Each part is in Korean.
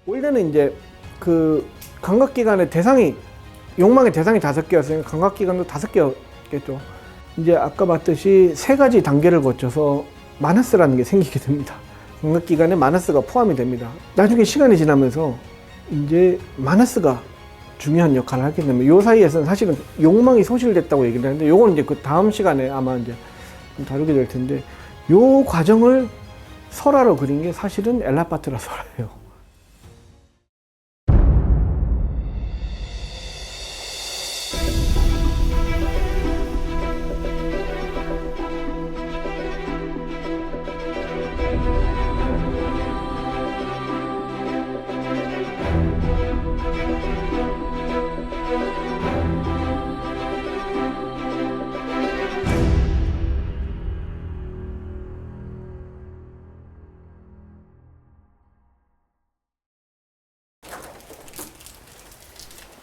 원래는 이제 그 감각기관의 대상이 욕망의 대상이 5개였으니까 감각기관도 5개였겠죠. 이제 아까 봤듯이 3가지 단계를 거쳐서 마너스라는 게 생기게 됩니다. 감각기관에 마너스가 포함이 됩니다. 나중에 시간이 지나면서 이제 마너스가 중요한 역할을 하게 되면 요 사이에서는 사실은 욕망이 소실됐다고 얘기를 하는데 요건 이제 그 다음 시간에 아마 이제 좀 다루게 될 텐데 요 과정을 설화로 그린 게 사실은 엘라파트라 설화예요.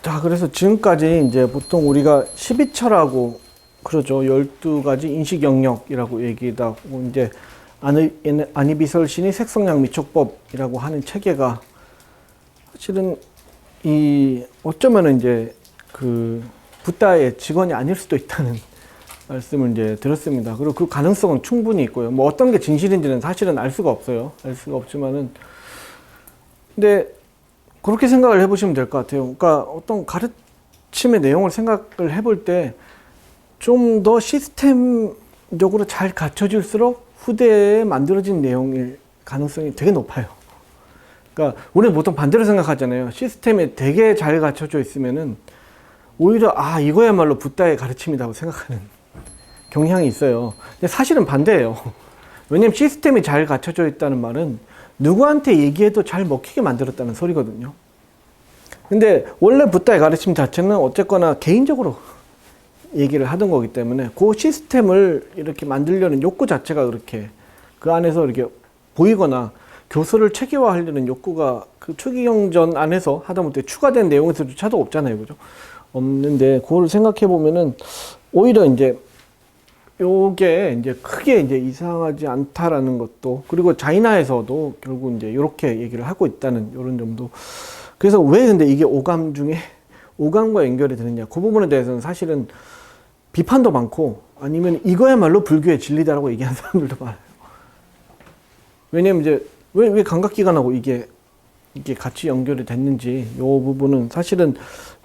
자, 그래서 지금까지 이제 보통 우리가 12철하고 그러죠. 12가지 인식 영역이라고 얘기도 하고 이제 아니비설신이 색성량 미촉법이라고 하는 체계가 사실은 이 어쩌면은 이제 그 붓다의 직원이 아닐 수도 있다는 말씀을 이제 들었습니다. 그리고 그 가능성은 충분히 있고요. 뭐 어떤 게 진실인지는 사실은 알 수가 없어요. 알 수가 없지만은 근데 그렇게 생각을 해보시면 될 것 같아요. 그러니까 어떤 가르침의 내용을 생각을 해볼 때 좀 더 시스템적으로 잘 갖춰질수록 후대에 만들어진 내용일 가능성이 되게 높아요. 그러니까 우리는 보통 반대로 생각하잖아요. 시스템에 되게 잘 갖춰져 있으면은 오히려 이거야말로 붓다의 가르침이라고 생각하는 경향이 있어요. 근데 사실은 반대예요. 왜냐면 시스템이 잘 갖춰져 있다는 말은 누구한테 얘기해도 잘 먹히게 만들었다는 소리거든요. 근데 원래 붓다의 가르침 자체는 어쨌거나 개인적으로 얘기를 하던 거기 때문에 그 시스템을 이렇게 만들려는 욕구 자체가 그렇게 그 안에서 이렇게 보이거나 교수를 체계화하려는 욕구가 그 초기경전 안에서 하다못해 추가된 내용에서조차도 없잖아요. 그죠? 없는데 그걸 생각해 보면은 오히려 이제 요게 이제 크게 이제 이상하지 않다라는 것도 그리고 자이나에서도 결국 이제 이렇게 얘기를 하고 있다는 이런 점도 그래서 왜 근데 이게 오감 중에 오감과 연결이 되느냐 그 부분에 대해서는 사실은 비판도 많고 아니면 이거야말로 불교의 진리다라고 얘기하는 사람들도 많아요. 왜냐면 이제 왜 감각기관하고 이게 같이 연결이 됐는지 요 부분은 사실은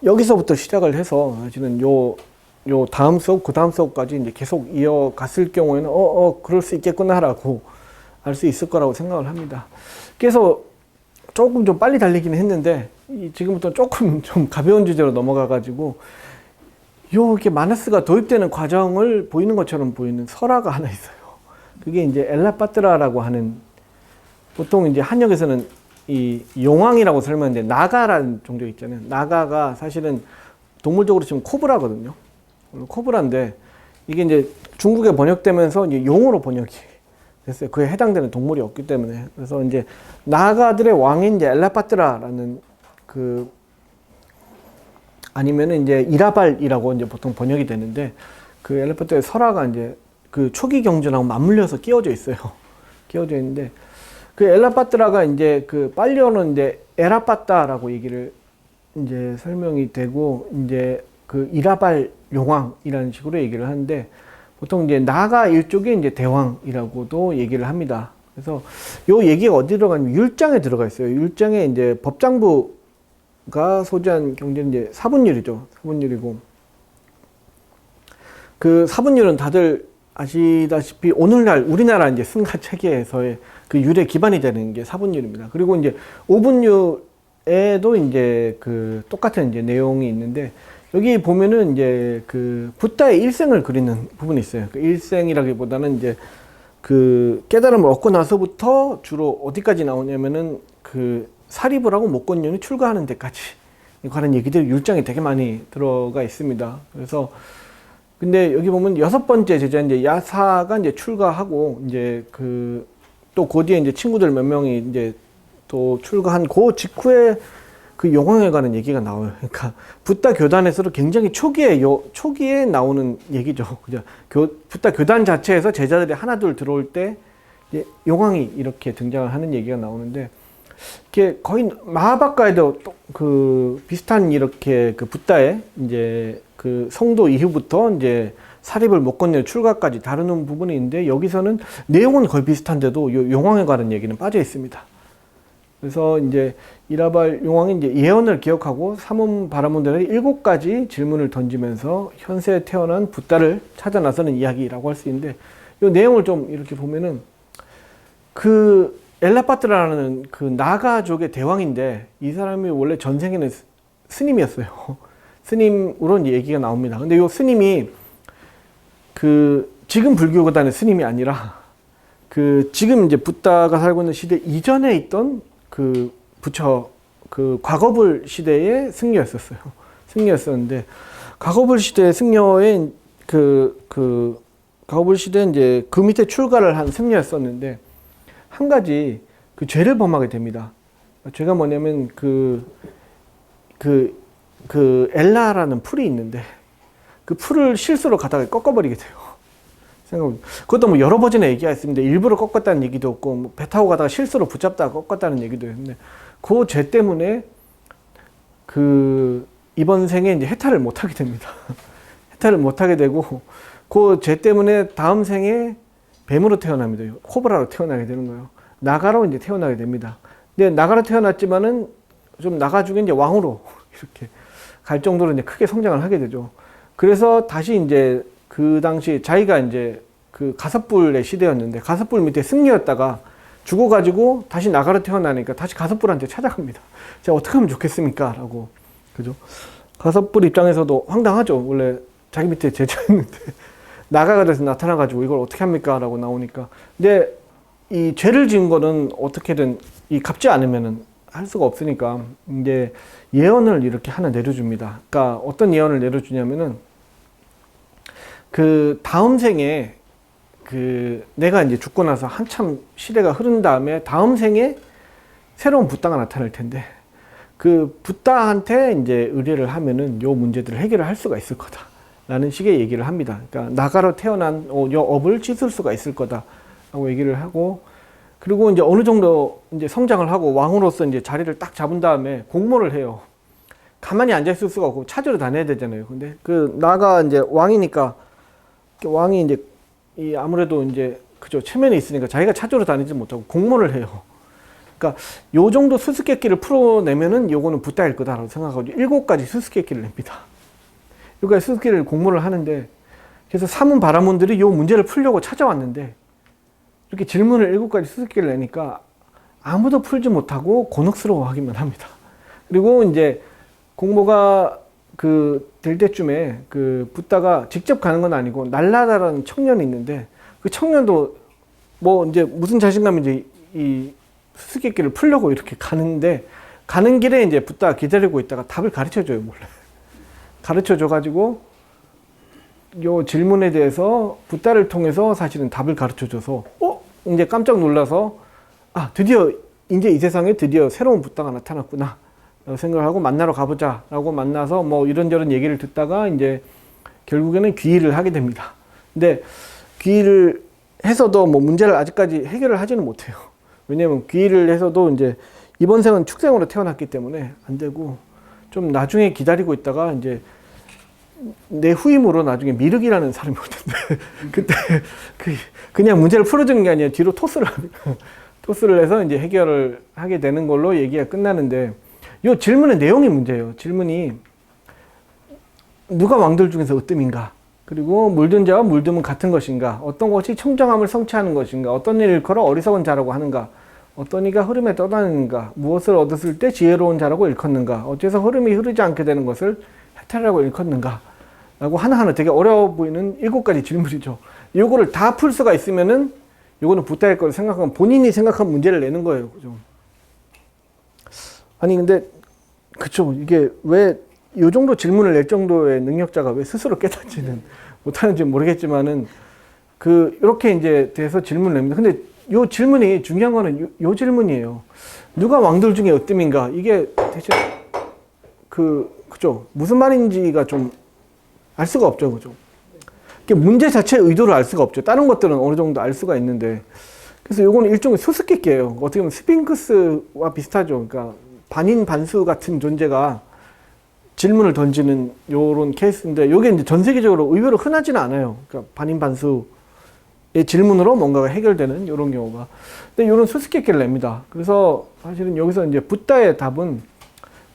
여기서부터 시작을 해서 사실은 요 다음 수업, 그 다음 수업까지 이제 계속 이어갔을 경우에는, 그럴 수 있겠구나라고 알 수 있을 거라고 생각을 합니다. 그래서 조금 좀 빨리 달리기는 했는데, 지금부터 조금 좀 가벼운 주제로 넘어가가지고, 이렇게 마너스가 도입되는 과정을 보이는 것처럼 보이는 설화가 하나 있어요. 그게 이제 엘라파트라라고 하는, 보통 이제 한역에서는 이 용왕이라고 설명하는데, 나가라는 종족 있잖아요. 나가가 사실은 동물적으로 치면 코브라거든요. 코브라인데 이게 이제 중국에 번역되면서 이제 용으로 번역이 됐어요. 그에 해당되는 동물이 없기 때문에. 그래서 이제 나가들의 왕인 이제 엘라파트라라는 그 아니면은 이제 이라발이라고 이제 보통 번역이 되는데 그 엘라파트의 설화가 이제 그 초기 경전하고 맞물려서 끼워져 있어요. 끼워져 있는데 그 엘라파트라가 이제 그 빨리어는 이제 에라파타라고 얘기를 이제 설명이 되고 이제 그 이라발 용왕이라는 식으로 얘기를 하는데 보통 이제 나가 일족의 이제 대왕이라고도 얘기를 합니다. 그래서 요 얘기가 어디 들어가냐면 율장에 들어가 있어요. 율장에 이제 법장부가 소지한 경제는 이제 사분율이죠. 사분율이고 그 사분율은 다들 아시다시피 오늘날 우리나라 이제 승가 체계에서의 그 율의 기반이 되는 게 사분율입니다. 그리고 이제 오분율에도 이제 그 똑같은 이제 내용이 있는데 여기 보면은 이제 그 붓다의 일생을 그리는 부분이 있어요. 그 일생이라기보다는 이제 그 깨달음을 얻고 나서부터 주로 어디까지 나오냐면은 그 사리불하고 목건년이 출가하는 데까지 관한 얘기들이 율장에 되게 많이 들어가 있습니다. 그래서 근데 여기 보면 6번째 제자 이제 야사가 이제 출가하고 이제 그 또 그 뒤에 이제 친구들 몇 명이 이제 또 출가한 그 직후에 그 용왕에 관한 얘기가 나와요. 그러니까 붓다 교단에서도 굉장히 초기에 나오는 얘기죠. 그죠? 붓다 교단 자체에서 제자들이 하나둘 들어올 때 용왕이 이렇게 등장을 하는 얘기가 나오는데 이게 거의 마하바가에도 그 비슷한 이렇게 그 붓다의 이제 그 성도 이후부터 이제 사립을 못 건너 출가까지 다루는 부분이 있는데 여기서는 내용은 거의 비슷한데도 요 용왕에 관한 얘기는 빠져 있습니다. 그래서 이제 이라발 용왕이 이제 예언을 기억하고 삼음 바라문들에게 7가지 질문을 던지면서 현세에 태어난 붓다를 찾아 나서는 이야기라고 할 수 있는데 이 내용을 좀 이렇게 보면은 그 엘라파트라는 그 나가족의 대왕인데 이 사람이 원래 전생에는 스님이었어요. 스님으로 이제 얘기가 나옵니다. 근데 이 스님이 그 지금 불교거단의 스님이 아니라 그 지금 이제 붓다가 살고 있는 시대 이전에 있던 그 부처 그 과거불 시대의 승려였었어요. 승려였었는데 과거불 시대의 승려의 그 과거불 시대 이제 그 밑에 출가를 한 승려였었는데 한 가지 그 죄를 범하게 됩니다. 죄가 뭐냐면 그 엘라라는 풀이 있는데 그 풀을 실수로 가다가 꺾어버리게 돼요. 생각해보면. 그것도 뭐 여러 버전의 얘기가 있습니다. 일부러 꺾었다는 얘기도 없고, 뭐 배 타고 가다가 실수로 붙잡다가 꺾었다는 얘기도 있는데, 그 죄 때문에 그 이번 생에 이제 해탈을 못 하게 됩니다. 해탈을 못 하게 되고, 그 죄 때문에 다음 생에 뱀으로 태어납니다. 코브라로 태어나게 되는 거예요. 나가로 이제 태어나게 됩니다. 근데 나가로 태어났지만은 좀 나가 중에 이제 왕으로 이렇게 갈 정도로 이제 크게 성장을 하게 되죠. 그래서 다시 이제 그 당시 자기가 이제 그 가섭불의 시대였는데 가섭불 밑에 승려였다가 죽어가지고 다시 나가로 태어나니까 다시 가섭불한테 찾아갑니다. 제가 어떻게 하면 좋겠습니까? 라고. 그죠? 가섭불 입장에서도 황당하죠. 원래 자기 밑에 제자였는데 나가가 돼서 나타나가지고 이걸 어떻게 합니까? 라고 나오니까. 근데 이 죄를 지은 거는 어떻게든 이 갚지 않으면은 할 수가 없으니까 이제 예언을 이렇게 하나 내려줍니다. 그러니까 어떤 예언을 내려주냐면은 그 다음 생에 그 내가 이제 죽고 나서 한참 시대가 흐른 다음에 다음 생에 새로운 붓다가 나타날 텐데 그 붓다한테 이제 의뢰를 하면은 요 문제들을 해결을 할 수가 있을 거다라는 식의 얘기를 합니다. 그러니까 나가로 태어난 요 업을 씻을 수가 있을 거다라고 얘기를 하고 그리고 이제 어느 정도 이제 성장을 하고 왕으로서 이제 자리를 딱 잡은 다음에 공모를 해요. 가만히 앉아 있을 수가 없고 찾으러 다녀야 되잖아요. 근데 그 나가 이제 왕이니까 왕이 이제 이 아무래도 이제 그죠 체면에 있으니까 자기가 찾으러 다니지 못하고 공모를 해요. 그러니까 요 정도 수수께끼를 풀어내면은 요거는 붓다일 거다라고 생각하고 7가지 수수께끼를 냅니다. 7가지 수수께끼를 공모를 하는데 그래서 삼은 바라문들이 요 문제를 풀려고 찾아왔는데 이렇게 질문을 7가지 수수께끼를 내니까 아무도 풀지 못하고 곤혹스러워하기만 합니다. 그리고 이제 공모가 그 될 때쯤에 그 붓다가 직접 가는 건 아니고 날라다라는 청년이 있는데 그 청년도 뭐 이제 무슨 자신감인지 이 수수께끼를 풀려고 이렇게 가는데 가는 길에 이제 붓다가 기다리고 있다가 답을 가르쳐 줘요, 몰래. 가르쳐 줘 가지고 요 질문에 대해서 붓다를 통해서 사실은 답을 가르쳐 줘서 이제 깜짝 놀라서 아, 드디어 이제 이 세상에 드디어 새로운 붓다가 나타났구나. 라고 생각을 하고 만나러 가보자 라고 만나서 뭐 이런저런 얘기를 듣다가 이제 결국에는 귀의를 하게 됩니다. 근데 귀의를 해서도 뭐 문제를 아직까지 해결을 하지는 못해요. 왜냐면 귀의를 해서도 이제 이번 생은 축생으로 태어났기 때문에 안 되고 좀 나중에 기다리고 있다가 이제 내 후임으로 나중에 미륵이라는 사람이 오던데 그때 그냥 문제를 풀어주는 게 아니라 뒤로 토스를 해서 이제 해결을 하게 되는 걸로 얘기가 끝나는데 이 질문의 내용이 문제예요. 질문이 누가 왕들 중에서 으뜸인가? 그리고 물든 자와 물듦은 같은 것인가? 어떤 것이 청정함을 성취하는 것인가? 어떤 일을 일컬어 어리석은 자라고 하는가? 어떤 이가 흐름에 떠다니는가? 무엇을 얻었을 때 지혜로운 자라고 일컫는가? 어째서 흐름이 흐르지 않게 되는 것을 해탈이라고 일컫는가? 라고 하나하나 되게 어려워 보이는 7가지 질문이죠. 요거를 다 풀 수가 있으면은 요거는 붓다일 거를 생각하면 본인이 생각한 문제를 내는 거예요. 그죠? 아니 근데 그쵸 이게 왜 이 정도 질문을 낼 정도의 능력자가 왜 스스로 깨닫지는 못하는지 모르겠지만은 그 이렇게 이제 돼서 질문을 냅니다. 근데 요 질문이 중요한 거는 요 질문이에요. 누가 왕들 중에 으뜸인가? 이게 대체 그죠 무슨 말인지가 좀 알 수가 없죠, 그죠? 문제 자체의 의도를 알 수가 없죠. 다른 것들은 어느 정도 알 수가 있는데 그래서 요거는 일종의 수수께끼예요. 어떻게 보면 스핑크스와 비슷하죠. 그러니까 반인 반수 같은 존재가 질문을 던지는 요런 케이스인데, 요게 이제 전 세계적으로 의외로 흔하지는 않아요. 그러니까 반인 반수의 질문으로 뭔가가 해결되는 요런 경우가. 근데 요런 수수께끼를 냅니다. 그래서 사실은 여기서 이제 붓다의 답은,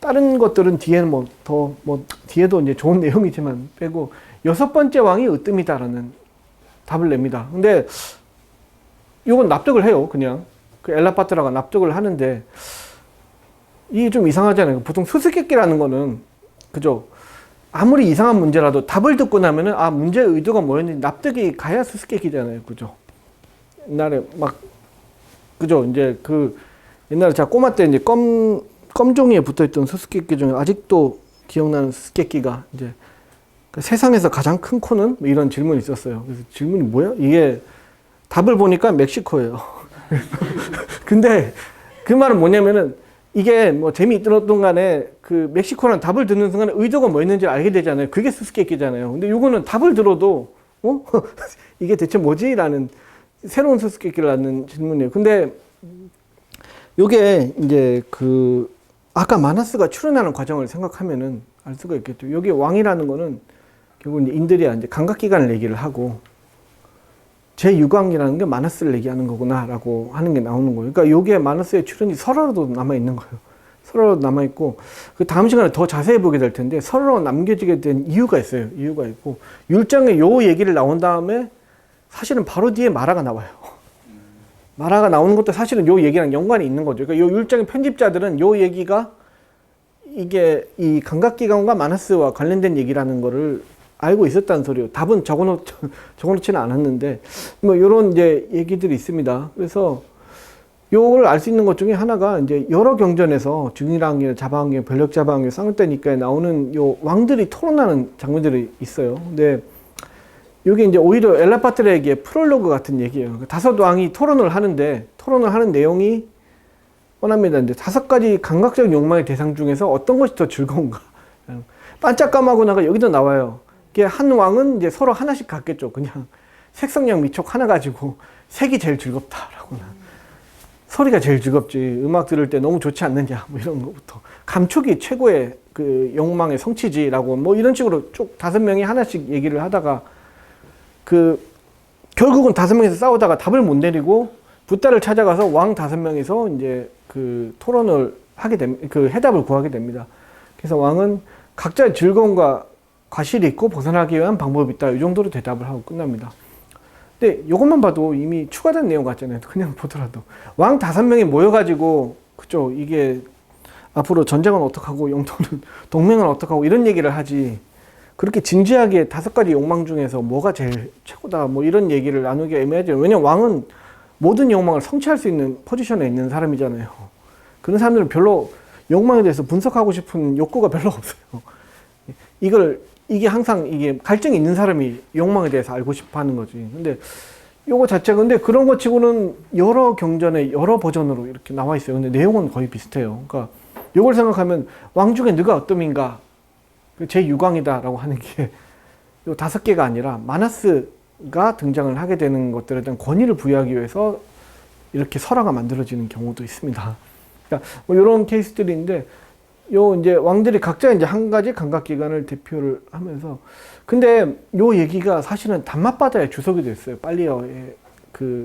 다른 것들은 뒤에는 뒤에도 이제 좋은 내용이지만 빼고, 6번째 왕이 으뜸이다라는 답을 냅니다. 근데 요건 납득을 해요. 그냥 그 엘라파트라가 납득을 하는데, 이게 좀 이상하잖아요. 보통 수수께끼라는 거는, 그죠? 아무리 이상한 문제라도 답을 듣고 나면은, 아, 문제의 의도가 뭐였는지 납득이 가야 수수께끼잖아요. 그죠? 옛날에 그죠? 이제 옛날에 제가 꼬마 때 이제 껌종이에 붙어 있던 수수께끼 중에 아직도 기억나는 수수께끼가, 이제 세상에서 가장 큰 코는? 뭐 이런 질문이 있었어요. 그래서 질문이 뭐야? 이게 답을 보니까 멕시코예요. 근데 그 말은 뭐냐면은, 이게 뭐 재미있던 간에 그 멕시코라는 답을 듣는 순간에 의도가 뭐였는지 알게 되잖아요. 그게 수수께끼잖아요. 근데 요거는 답을 들어도 이게 대체 뭐지? 라는 새로운 수수께끼를 낳는 질문이에요. 근데 요게 이제 아까 마나스가 출현하는 과정을 생각하면은 알 수가 있겠죠. 여기 왕이라는 거는 결국 이제 인들이 이제 감각기관을 얘기를 하고, 제6왕이라는 게 마나스를 얘기하는 거구나라고 하는 게 나오는 거예요. 그러니까 요게 마나스의 출현이 설화로도 남아있는 거예요. 설화로 남아있고, 그 다음 시간에 더 자세히 보게 될 텐데, 설화로 남겨지게 된 이유가 있어요. 이유가 있고, 율장에 요 얘기를 나온 다음에 사실은 바로 뒤에 마라가 나와요. 마라가 나오는 것도 사실은 요 얘기랑 연관이 있는 거죠. 그러니까 요 율장의 편집자들은 요 얘기가 이게 이 감각기관과 마나스와 관련된 얘기라는 거를 알고 있었다는 소리예요. 답은 적어놓지는 않았는데, 뭐, 요런 이제 얘기들이 있습니다. 그래서, 요걸 알 수 있는 것 중에 하나가, 이제 여러 경전에서 중일왕이나 자방왕, 변력자방왕, 쌍때니까에 나오는 요 왕들이 토론하는 장면들이 있어요. 근데, 요게 이제 오히려 엘라파트르에게 프롤로그 같은 얘기예요. 5왕이 토론을 하는 내용이 뻔합니다. 이제 5가지 감각적 욕망의 대상 중에서 어떤 것이 더 즐거운가. 반짝감하고나가 여기도 나와요. 한 왕은 이제 서로 하나씩 갖겠죠. 그냥 색성량 미촉 하나 가지고 색이 제일 즐겁다라고나, 소리가 제일 즐겁지, 음악 들을 때 너무 좋지 않느냐, 뭐 이런 것부터, 감촉이 최고의 그 욕망의 성취지라고, 뭐 이런 식으로 쭉 5명이 하나씩 얘기를 하다가, 결국은 5명이서 싸우다가 답을 못 내리고 붓다를 찾아가서 왕 5명이서 이제 토론을 하게 됩니다. 해답을 구하게 됩니다. 그래서 왕은 각자의 즐거움과 과실이 있고 벗어나기 위한 방법이 있다, 이 정도로 대답을 하고 끝납니다. 근데 이것만 봐도 이미 추가된 내용 같잖아요. 그냥 보더라도 왕 5명이 모여가지고, 그죠, 이게 앞으로 전쟁은 어떡하고 영토는 동맹은 어떡하고 이런 얘기를 하지, 그렇게 진지하게 5가지 욕망 중에서 뭐가 제일 최고다, 뭐 이런 얘기를 나누기가 애매하죠. 왜냐면 왕은 모든 욕망을 성취할 수 있는 포지션에 있는 사람이잖아요. 그런 사람들은 별로 욕망에 대해서 분석하고 싶은 욕구가 별로 없어요. 이게 항상 이게 갈증이 있는 사람이 욕망에 대해서 알고 싶어 하는 거지. 근데 요거 자체가, 근데 그런 것 치고는 여러 경전에 여러 버전으로 이렇게 나와 있어요. 근데 내용은 거의 비슷해요. 그러니까 요걸 생각하면 왕 중에 누가 어뜸인가, 제6왕이다라고 하는 게 요 5개가 아니라 마나스가 등장을 하게 되는 것들에 대한 권위를 부여하기 위해서 이렇게 설화가 만들어지는 경우도 있습니다. 그러니까 뭐 이런 케이스들인데, 요 이제 왕들이 각자 이제 한 가지 감각기관을 대표를 하면서, 근데 요 얘기가 사실은 단맛바다에 주석이 됐어요. 빨리어의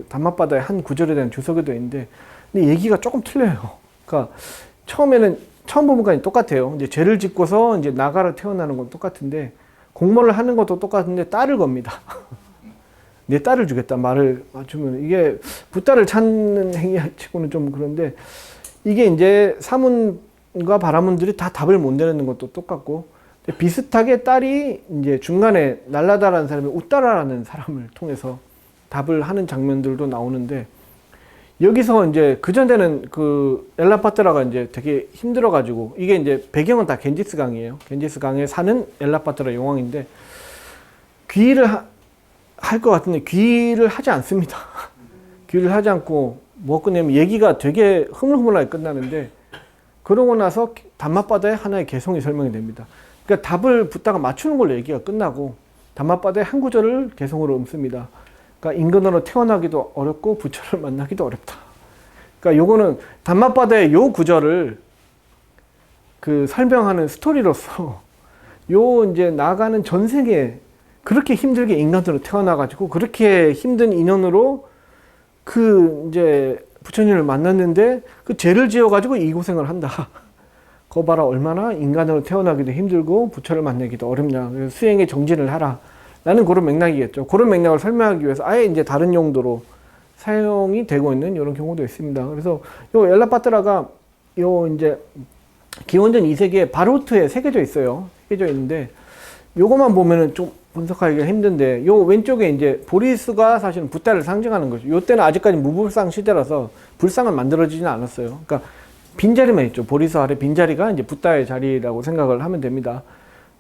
단맛바다의 한 구절에 대한 주석이 되어 있는데, 근데 얘기가 조금 틀려요. 그러니까 처음 부분까지 똑같아요. 이제 죄를 짓고서 이제 나가로 태어나는 건 똑같은데, 공모를 하는 것도 똑같은데 딸을 겁니다. 내 딸을 주겠다, 말을 맞추면. 이게 붓다를 찾는 행위치고는 좀 그런데, 이게 이제 사문과 바라문들이 다 답을 못 내는 것도 똑같고, 비슷하게 딸이 이제 중간에 날라다라는 사람이 우따라라는 사람을 통해서 답을 하는 장면들도 나오는데, 여기서 이제 그전에는 엘라파트라가 이제 되게 힘들어가지고, 이게 이제 배경은 다 겐지스 강이에요. 겐지스 강에 사는 엘라파트라 용왕인데, 귀의를 할 것 같은데 귀의를 하지 않습니다. 귀의를 하지 않고 뭐 끝내면 얘기가 되게 흐물흐물하게 끝나는데, 그러고 나서 단맛바다의 하나의 개성이 설명이 됩니다. 그러니까 답을 붓다가 맞추는 걸로 얘기가 끝나고, 단맛바다의 한 구절을 개성으로 읊습니다. 그러니까 인간으로 태어나기도 어렵고 부처를 만나기도 어렵다. 그러니까 요거는 단맛바다의 요 구절을 그 설명하는 스토리로서 요 이제 나가는 전 세계 그렇게 힘들게 인간으로 태어나가지고 그렇게 힘든 인연으로 그 이제 부처님을 만났는데 그 죄를 지어가지고 이 고생을 한다. 거 봐라 얼마나 인간으로 태어나기도 힘들고 부처를 만나기도 어렵냐. 그래서 수행에 정진을 하라. 라는 그런 맥락이겠죠. 그런 맥락을 설명하기 위해서 아예 이제 다른 용도로 사용이 되고 있는 이런 경우도 있습니다. 그래서 요 엘라파트라가 요 이제 기원전 2세기에 바로트에 새겨져 있어요. 새겨져 있는데 요것만 보면은 좀 분석하기가 힘든데 요 왼쪽에 이제 보리스가 사실은 붓다를 상징하는 거죠. 요 때는 아직까지 무불상 시대라서 불상은 만들어지지는 않았어요. 그러니까 빈자리만 있죠. 보리스 아래 빈자리가 이제 붓다의 자리라고 생각을 하면 됩니다.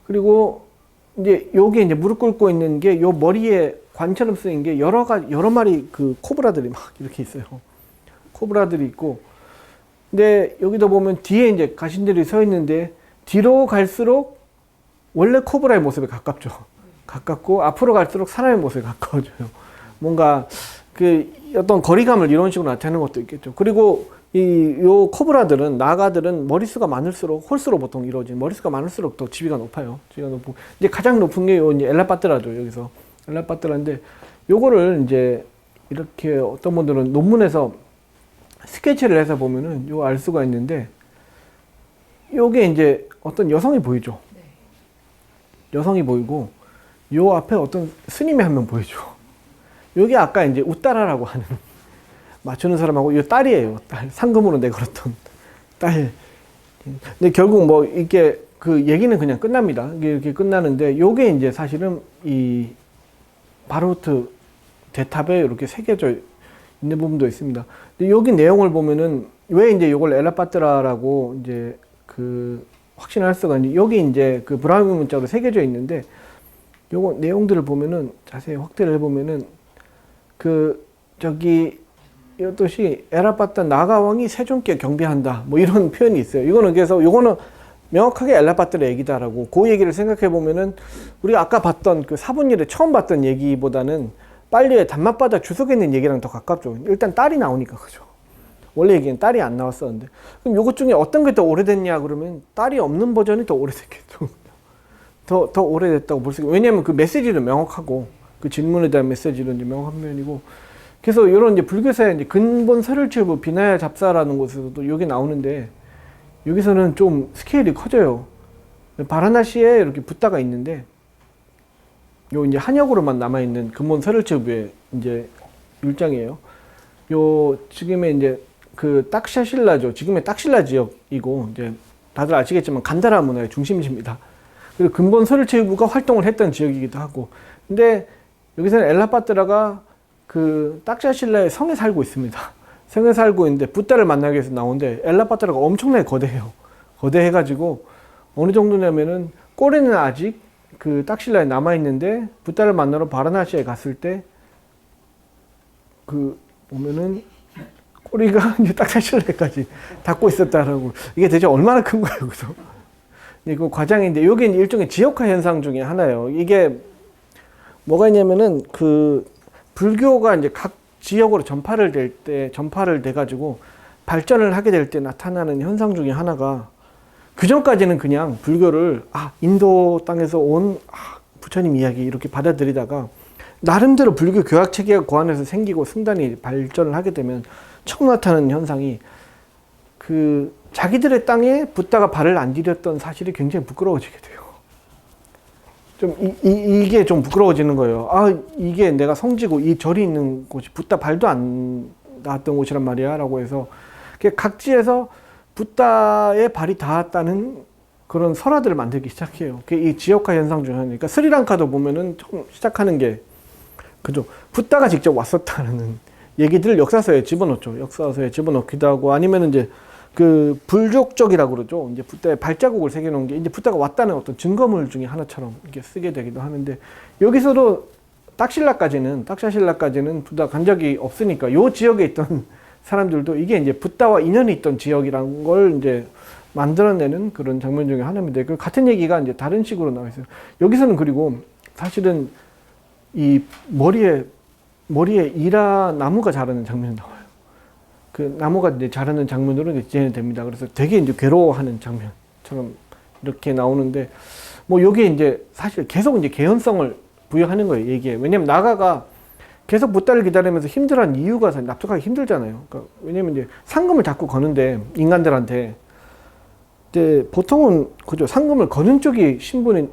그리고 이제 요게 이제 무릎 꿇고 있는 게 요 머리에 관처럼 쓰인 게 여러 마리 그 코브라들이 막 이렇게 있어요. 코브라들이 있고. 근데 여기도 보면 뒤에 이제 가신들이 서 있는데 뒤로 갈수록 원래 코브라의 모습에 가깝죠. 가깝고 앞으로 갈수록 사람의 모습에 가까워져요. 뭔가 그 어떤 거리감을 이런 식으로 나타내는 것도 있겠죠. 그리고 요 코브라들은 나가들은 머릿수가 많을수록 홀수로 보통 이루어진 머릿수가 많을수록 더 지위가 높아요. 지위가 높고 이제 가장 높은 게 요 이제 엘라파트라죠. 여기서 엘라파트라인데 요거를 이제 이렇게 어떤 분들은 논문에서 스케치를 해서 보면은 요 알 수가 있는데 요게 이제 어떤 여성이 보이죠. 여성이 보이고 요 앞에 어떤 스님이 한 명 보이죠. 요게 아까 이제 우따라라고 하는 맞추는 사람하고 이 딸이에요. 딸. 상금으로 내걸었던 딸. 근데 결국 뭐 이게 그 얘기는 그냥 끝납니다. 이렇게 끝나는데 요게 이제 사실은 이 바로트 대탑에 이렇게 새겨져 있는 부분도 있습니다. 근데 여기 내용을 보면은 왜 이제 요걸 엘라파트라라고 이제 그 확신을 할 수가 있는지 여기 이제 그 브라હ미 문자로 새겨져 있는데 요거 내용들을 보면은 자세히 확대를 해보면은 그 저기 이것이 엘라파트 나가왕이 세존께 경배한다 뭐 이런 표현이 있어요. 이거는 그래서 요거는 명확하게 엘라파트의 얘기다라고 그 얘기를 생각해 보면은 우리가 아까 봤던 그 사분일에 처음 봤던 얘기보다는 빨리의 단맛바다 주석에 있는 얘기랑 더 가깝죠. 일단 딸이 나오니까 그죠. 원래 얘기는 딸이 안 나왔었는데 그럼 요것 중에 어떤 게 더 오래됐냐 그러면 딸이 없는 버전이 더 오래됐겠죠. 더 오래됐다고 볼 수 있고 왜냐하면 그 메시지는 명확하고 그 질문에 대한 메시지는 이제 명확한 면이고 그래서 이런 이제 불교사의 이제 근본 설을체부 비나야 잡사라는 곳에서도 여기 나오는데 여기서는 좀 스케일이 커져요. 바라나시에 이렇게 붓다가 있는데 요 이제 한역으로만 남아있는 근본 설을체부의 이제 율장이에요. 요 지금의 이제 그 딱샤실라죠. 지금의 딱실라 지역이고 이제 다들 아시겠지만 간다라 문화의 중심지입니다. 그리고 근본 설을체부가 활동을 했던 지역이기도 하고 근데 여기서는 엘라파트라가 그 딱샤실라의 성에 살고 있습니다. 성에 살고 있는데 붓다를 만나기 위해서 나오는데 엘라파트라가 엄청나게 거대해요. 거대해가지고 어느 정도냐면은 꼬리는 아직 그 딱실라에 남아있는데 붓다를 만나러 바라나시에 갔을 때 그 보면은 꼬리가 이제 딱샤실라까지 닿고 있었다라고 이게 대체 얼마나 큰 거예요, 그죠? 이거 과장인데 이게 일종의 지역화 현상 중에 하나예요. 이게 뭐가 있냐면은 그 불교가 이제 각 지역으로 전파를 돼가지고 발전을 하게 될 때 나타나는 현상 중에 하나가 그 전까지는 그냥 불교를 인도 땅에서 온 부처님 이야기 이렇게 받아들이다가 나름대로 불교 교학 체계가 그 안에서 생기고 승단이 발전을 하게 되면 처음 나타나는 현상이 그 자기들의 땅에 붓다가 발을 안 디뎠던 사실이 굉장히 부끄러워지게 돼요. 좀 이게 좀 부끄러워지는 거예요. 이게 내가 성지고 이 절이 있는 곳이 붓다 발도 안 닿았던 곳이란 말이야 라고 해서 각지에서 붓다의 발이 닿았다는 그런 설화들을 만들기 시작해요. 이 지역화 현상 중 하나니까 스리랑카도 보면은 처음 시작하는 게 그죠. 붓다가 직접 왔었다는 얘기들을 역사서에 집어넣죠. 역사서에 집어넣기도 하고 아니면 이제 그 불족적이라고 그러죠. 이제 붓다에 발자국을 새겨놓은 게 이제 붓다가 왔다는 어떤 증거물 중에 하나처럼 이렇게 쓰게 되기도 하는데 여기서도 딱샤실라까지는 붓다 간 적이 없으니까 요 지역에 있던 사람들도 이게 이제 붓다와 인연이 있던 지역이란 걸 이제 만들어내는 그런 장면 중에 하나입니다. 그 같은 얘기가 이제 다른 식으로 나와 있어요. 여기서는 그리고 사실은 이 머리에 머리에 나무가 자라는 장면이 나와요. 그 나무가 이제 자라는 장면으로 이제 진행됩니다. 그래서 되게 이제 괴로워하는 장면처럼 이렇게 나오는데, 뭐 여기에 이제 사실 계속 이제 개연성을 부여하는 거예요, 얘기에. 왜냐면 나가가 계속 붓다를 기다리면서 힘들어하는 이유가 납득하기 힘들잖아요. 그러니까 왜냐면 이제 상금을 자꾸 거는데, 인간들한테. 근데 보통은, 그죠. 상금을 거는 쪽이 신분이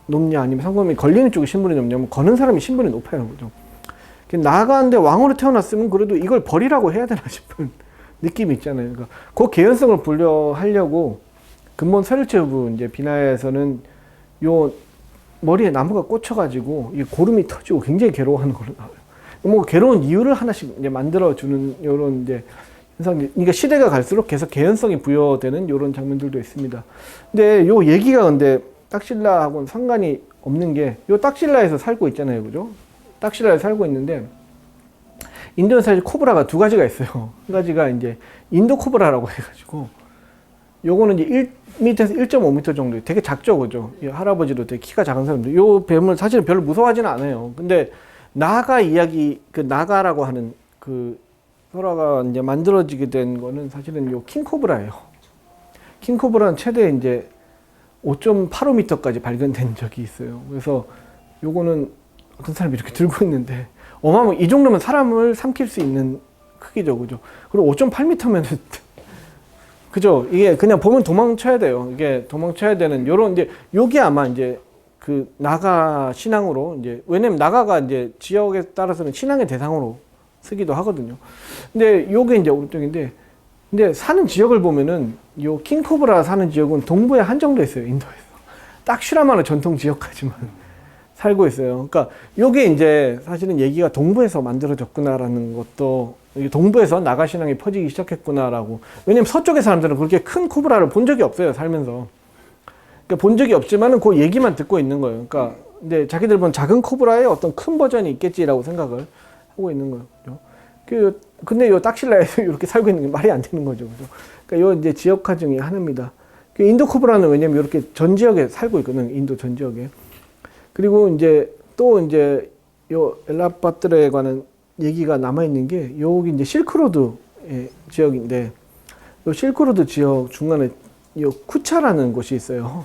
높냐, 아니면 상금이 걸리는 쪽이 신분이 높냐면, 거는 사람이 신분이 높아요, 그죠. 나가는데 왕으로 태어났으면 그래도 이걸 버리라고 해야 되나 싶은 느낌이 있잖아요. 그러니까 그 개연성을 불려하려고 근본 서열체부 이제 비나에서는 요 머리에 나무가 꽂혀가지고 이 고름이 터지고 굉장히 괴로워하는 걸로 나와요. 뭐 괴로운 이유를 하나씩 이제 만들어주는 요런 이제 현상. 그러니까 시대가 갈수록 계속 개연성이 부여되는 요런 장면들도 있습니다. 근데 요 얘기가 근데 딱실라하고는 상관이 없는 게, 요 딱실라에서 살고 있잖아요, 그죠? 딱실라에 살고 있는데, 인도에 사실 코브라가 두 가지가 있어요. 한 가지가 이제 인도 코브라라고 해가지고, 요거는 이제 1m에서 1.5m 정도, 되게 작죠, 그죠? 할아버지도 되게 키가 작은 사람들. 요 뱀을 사실은 별로 무서워하지는 않아요. 근데 나가 이야기, 그 나가라고 하는 그 설화가 이제 만들어지게 된 거는 사실은 요 킹코브라예요. 킹코브라는 최대 이제 5.85m까지 발견된 적이 있어요. 그래서 요거는 어떤 사람이 이렇게 들고 있는데, 이 정도면 사람을 삼킬 수 있는 크기죠, 그죠? 그리고 5.8m면은, 그죠? 이게 그냥 보면 도망쳐야 돼요. 이게 도망쳐야 되는, 요런, 이제, 요게 아마 이제 그 나가 신앙으로, 이제, 왜냐면 나가가 이제 지역에 따라서는 신앙의 대상으로 쓰기도 하거든요. 근데 요게 이제 오른쪽인데, 근데 사는 지역을 보면은, 요 킹코브라 사는 지역은 동부에 한정돼 있어요, 인도에서. 딱 슈라마는 전통 지역까지만 살고 있어요. 그러니까 요게 이제 사실은 얘기가 동부에서 만들어졌구나라는 것도, 동부에서 나가 신앙이 퍼지기 시작했구나라고. 왜냐면 서쪽의 사람들은 그렇게 큰 코브라를 본 적이 없어요, 살면서. 그러니까 본 적이 없지만은 그 얘기만 듣고 있는 거예요. 그러니까 근데 자기들 본 작은 코브라의 어떤 큰 버전이 있겠지라고 생각을 하고 있는 거예요. 근데 요 딱실라에서 이렇게 살고 있는 게 말이 안 되는 거죠, 그죠? 그러니까 요 이제 지역화 중에 하나입니다. 인도 코브라는 왜냐면 이렇게 전 지역에 살고 있거든요, 인도 전 지역에. 그리고 이제 또 이제 요 엘라파트레에 관한 얘기가 남아있는 게, 여기 이제 실크로드의 지역인데, 요 실크로드 지역 중간에 요 쿠차라는 곳이 있어요.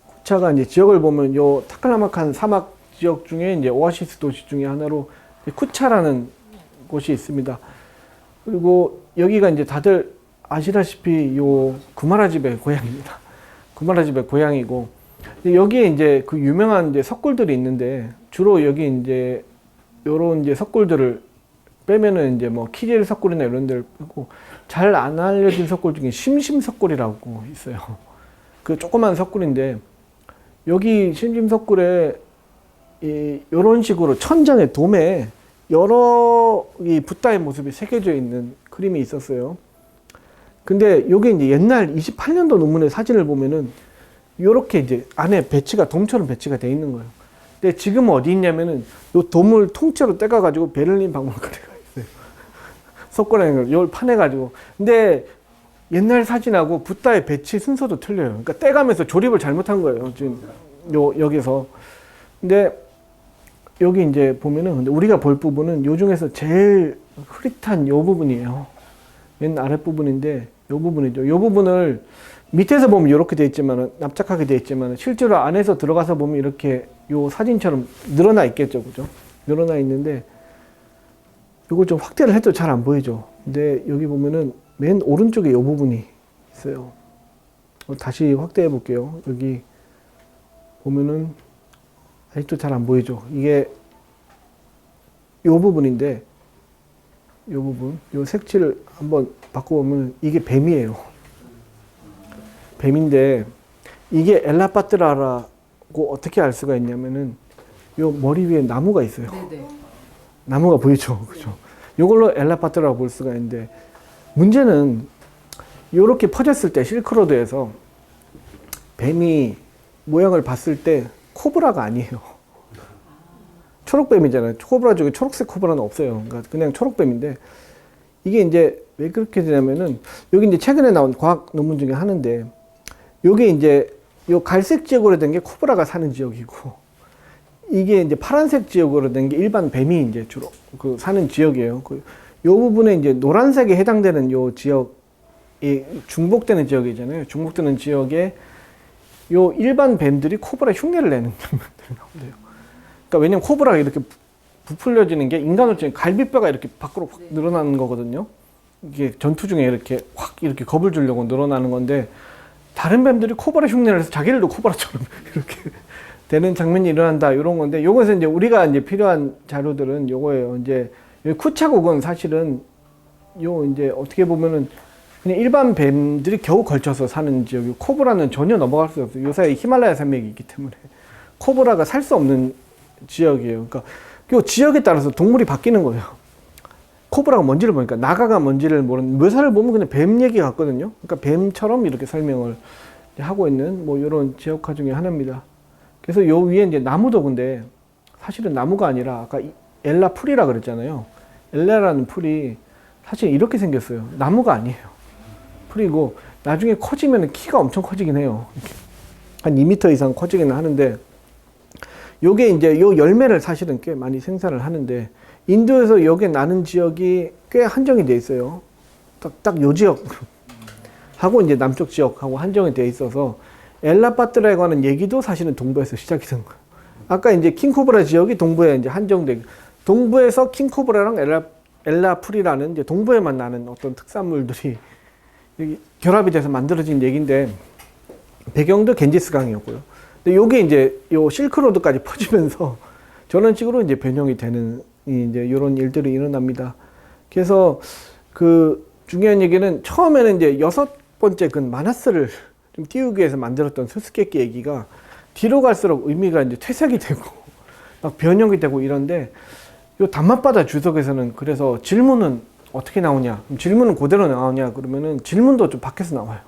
쿠차가 이제 지역을 보면 요 타클라마칸 사막 지역 중에 이제 오아시스 도시 중에 하나로 쿠차라는 곳이 있습니다. 그리고 여기가 이제 다들 아시다시피 요 구마라집의 고향입니다. 구마라집의 고향이고, 여기에 이제 그 유명한 이제 석굴들이 있는데, 주로 여기 이제 요런 이제 석굴들을 빼면은 이제 뭐 키질 석굴이나 이런 데를 빼고, 잘 안 알려진 석굴 중에 심심 석굴이라고 있어요. 그 조그만 석굴인데, 여기 심심 석굴에 요런 식으로 천장에 돔에 여러 이 붓다의 모습이 새겨져 있는 그림이 있었어요. 근데 요게 이제 옛날 28년도 논문의 사진을 보면은 요렇게 이제 안에 배치가 돔처럼 배치가 돼 있는 거예요. 근데 지금은 어디 있냐면은 요 돔을 통째로 떼가가지고 베를린 박물관에 가 있어요. 석굴에 요 파내가지고. 근데 옛날 사진하고 붓다의 배치 순서도 틀려요. 그러니까 떼가면서 조립을 잘못한 거예요, 지금 여기서. 근데 여기 이제 보면은, 근데 우리가 볼 부분은 요 중에서 제일 흐릿한 요 부분이에요. 맨 아랫부분인데 요 부분이죠. 요 부분을 밑에서 보면 이렇게 돼 있지만, 납작하게 돼 있지만, 실제로 안에서 들어가서 보면 이렇게 요 사진처럼 늘어나 있겠죠, 그죠? 늘어나 있는데, 이걸 좀 확대를 해도 잘 안 보이죠. 근데 여기 보면은 맨 오른쪽에 요 부분이 있어요. 다시 확대해 볼게요. 여기 보면은 아직도 잘 안 보이죠. 이게 요 부분인데, 요 부분, 요 색칠을 한번 바꿔보면 이게 뱀이에요. 뱀인데, 이게 엘라파트라라고 어떻게 알 수가 있냐면은 요 머리 위에 나무가 있어요. 네네. 나무가 보이죠, 그죠? 요걸로 엘라파트라고 볼 수가 있는데, 문제는 요렇게 퍼졌을 때 실크로드에서 뱀이 모양을 봤을 때 코브라가 아니에요. 초록뱀이잖아요. 코브라 중에 초록색 코브라는 없어요. 그러니까 그냥 초록뱀인데, 이게 이제 왜 그렇게 되냐면은, 여기 이제 최근에 나온 과학 논문 중에 하나인데, 요게 이제 요 갈색 지역으로 된 게 코브라가 사는 지역이고, 이게 이제 파란색 지역으로 된 게 일반 뱀이 이제 주로 그 사는 지역이에요. 그 요 부분에 이제 노란색에 해당되는 요 지역이 중복되는 지역이잖아요. 중복되는 지역에 요 일반 뱀들이 코브라 흉내를 내는 장면들이 나온대요. 그러니까 왜냐면 코브라가 이렇게 부풀려지는 게 인간으로 갈비뼈가 이렇게 밖으로 확 늘어나는 거거든요. 이게 전투 중에 이렇게 확 이렇게 겁을 주려고 늘어나는 건데 다른 뱀들이 코브라 흉내를 해서 자기들도 코브라처럼 이렇게 되는 장면이 일어난다 이런 건데 요것은 이제 우리가 이제 필요한 자료들은 요거예요. 이제 쿠차국은 사실은 요 이제 어떻게 보면은 그냥 일반 뱀들이 겨우 걸쳐서 사는 지역이고 코브라는 전혀 넘어갈 수 없어요. 요사이 히말라야 산맥이 있기 때문에 코브라가 살 수 없는 지역이에요. 그러니까 그 지역에 따라서 동물이 바뀌는 거예요. 코브라가 뭔지를 보니까 나가가 뭔지를 모르는 묘사를 보면 그냥 뱀 얘기 같거든요. 그러니까 뱀처럼 이렇게 설명을 하고 있는 뭐 이런 지역화 중에 하나입니다. 그래서 요 위에 이제 나무도 근데 사실은 나무가 아니라 아까 엘라 풀이라 그랬잖아요. 엘라라는 풀이 사실 이렇게 생겼어요. 나무가 아니에요. 풀이고 나중에 커지면 키가 엄청 커지긴 해요. 한 2m 이상 커지긴 하는데 요게 이제 요 열매를 사실은 꽤 많이 생산을 하는데 인도에서 요게 나는 지역이 꽤 한정이 돼 있어요. 딱 요 지역 하고 이제 남쪽 지역하고 한정이 돼 있어서 엘라파트라에 관한 얘기도 사실은 동부에서 시작이 된 거예요. 아까 이제 킹코브라 지역이 동부에 이제 한정돼 동부에서 킹코브라랑 엘라풀이라는 이제 동부에만 나는 어떤 특산물들이 결합이 돼서 만들어진 얘기인데 배경도 겐지스강이었고요. 근데 요게 이제 요 실크로드까지 퍼지면서 저런 식으로 이제 변형이 되는 이제 이런 일들이 일어납니다. 그래서 그 중요한 얘기는 처음에는 이제 6번째 근 마나스를 좀 띄우기 위해서 만들었던 수수께끼 얘기가 뒤로 갈수록 의미가 이제 퇴색이 되고 막 변형이 되고 이런데 요 단맛바다 주석에서는 그래서 질문은 어떻게 나오냐? 질문은 그대로 나오냐? 그러면은 질문도 좀 밖에서 나와요.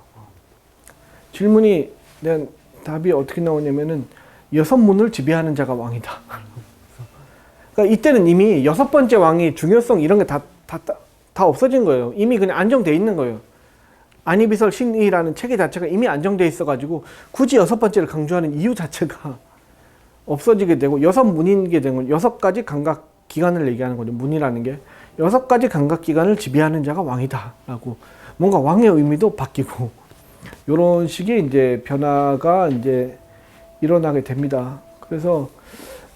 질문이 내 답이 어떻게 나오냐면은 6문을 지배하는 자가 왕이다. 그러니까 이때는 이미 6번째 왕이 중요성 이런 게 다 없어진 거예요. 이미 그냥 안정돼 있는 거예요. 아니비설 신이라는 체계 자체가 이미 안정돼 있어가지고 굳이 6번째를 강조하는 이유 자체가 없어지게 되고 6문이게 되는 6가지 감각 기관을 얘기하는 거죠. 문이라는 게 6가지 감각 기관을 지배하는 자가 왕이다라고 뭔가 왕의 의미도 바뀌고 이런 식의 이제 변화가 이제 일어나게 됩니다. 그래서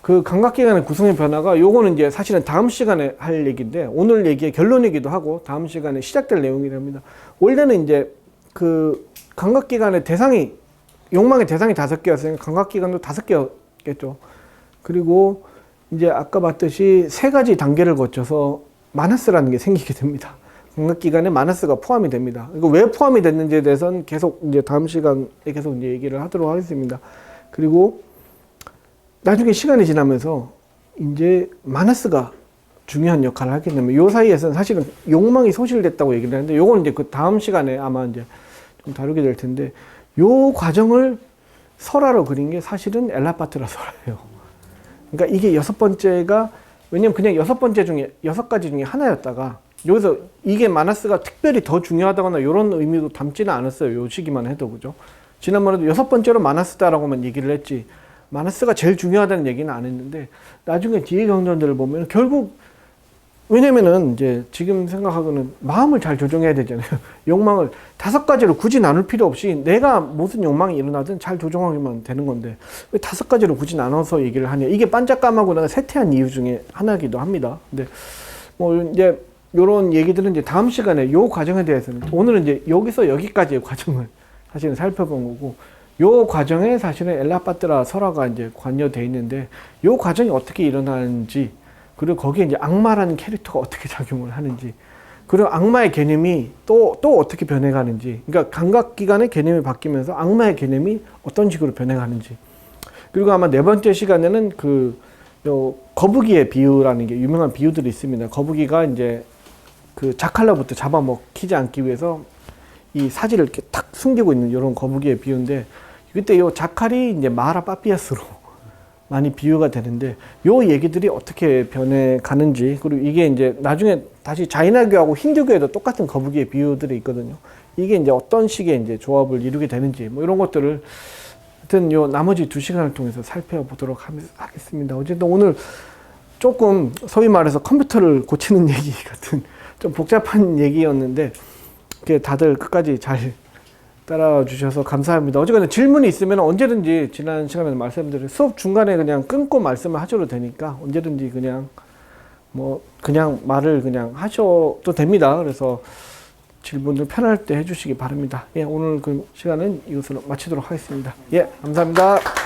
그 감각기관의 구성의 변화가 요거는 이제 사실은 다음 시간에 할 얘기인데 오늘 얘기의 결론이기도 하고 다음 시간에 시작될 내용이 됩니다. 원래는 이제 그 감각기관의 대상이 욕망의 대상이 5개였으니까 감각기관도 5개였겠죠. 그리고 이제 아까 봤듯이 3가지 단계를 거쳐서 마나스라는 게 생기게 됩니다. 감각기관에 마나스가 포함이 됩니다. 이거 왜 포함이 됐는지에 대해서는 계속 이제 다음 시간에 계속 이제 얘기를 하도록 하겠습니다. 그리고 나중에 시간이 지나면서 이제 마나스가 중요한 역할을 하게 되면 요 사이에서는 사실은 욕망이 소실됐다고 얘기를 하는데 요건 이제 그 다음 시간에 아마 이제 좀 다루게 될 텐데 요 과정을 설화로 그린 게 사실은 엘라파트라 설화예요. 그러니까 이게 6번째가 왜냐면 그냥 6번째 중에 6가지 중에 하나였다가 여기서 이게 마나스가 특별히 더 중요하다거나 이런 의미도 담지는 않았어요. 요 시기만 해도 그죠? 지난번에도 6번째로 마나스다라고만 얘기를 했지 마나스가 제일 중요하다는 얘기는 안 했는데 나중에 뒤에 경전들을 보면 결국 왜냐면은 이제 지금 생각하고는 마음을 잘 조정해야 되잖아요. 욕망을 5가지로 굳이 나눌 필요 없이 내가 무슨 욕망이 일어나든 잘 조정하기만 되는 건데 왜 5가지로 굳이 나눠서 얘기를 하냐. 이게 반짝감하고 내가 세태한 이유 중에 하나이기도 합니다. 근데 뭐 이제 요런 얘기들은 이제 다음 시간에 요 과정에 대해서는 오늘은 이제 여기서 여기까지의 과정을 사실은 살펴본 거고 요 과정에 사실은 엘라파트라 설화가 이제 관여되어 있는데 요 과정이 어떻게 일어나는지 그리고 거기에 이제 악마라는 캐릭터가 어떻게 작용을 하는지 그리고 악마의 개념이 또 어떻게 변해가는지 그러니까 감각기관의 개념이 바뀌면서 악마의 개념이 어떤 식으로 변해가는지 그리고 아마 4번째 시간에는 그 거북이의 비유라는 게 유명한 비유들이 있습니다. 거북이가 이제 그 자칼로부터 잡아먹히지 않기 위해서 이 사지를 이렇게 탁 숨기고 있는 이런 거북이의 비유인데 그때 요 자칼이 이제 마라 빠피아스로 많이 비유가 되는데 요 얘기들이 어떻게 변해 가는지 그리고 이게 이제 나중에 다시 자이나교하고 힌두교에도 똑같은 거북이의 비유들이 있거든요. 이게 이제 어떤 식의 이제 조합을 이루게 되는지 뭐 이런 것들을 하여튼 요 나머지 2시간을 통해서 살펴보도록 하겠습니다. 어쨌든 오늘 조금 소위 말해서 컴퓨터를 고치는 얘기 같은 좀 복잡한 얘기였는데 다들 끝까지 잘 따라와 주셔서 감사합니다. 어쨌거나 질문이 있으면 언제든지 지난 시간에 말씀드린 수업 중간에 그냥 끊고 말씀을 하셔도 되니까 언제든지 그냥 그냥 말을 그냥 하셔도 됩니다. 그래서 질문을 편할 때 해주시기 바랍니다. 예, 오늘 그 시간은 이것으로 마치도록 하겠습니다. 예, 감사합니다.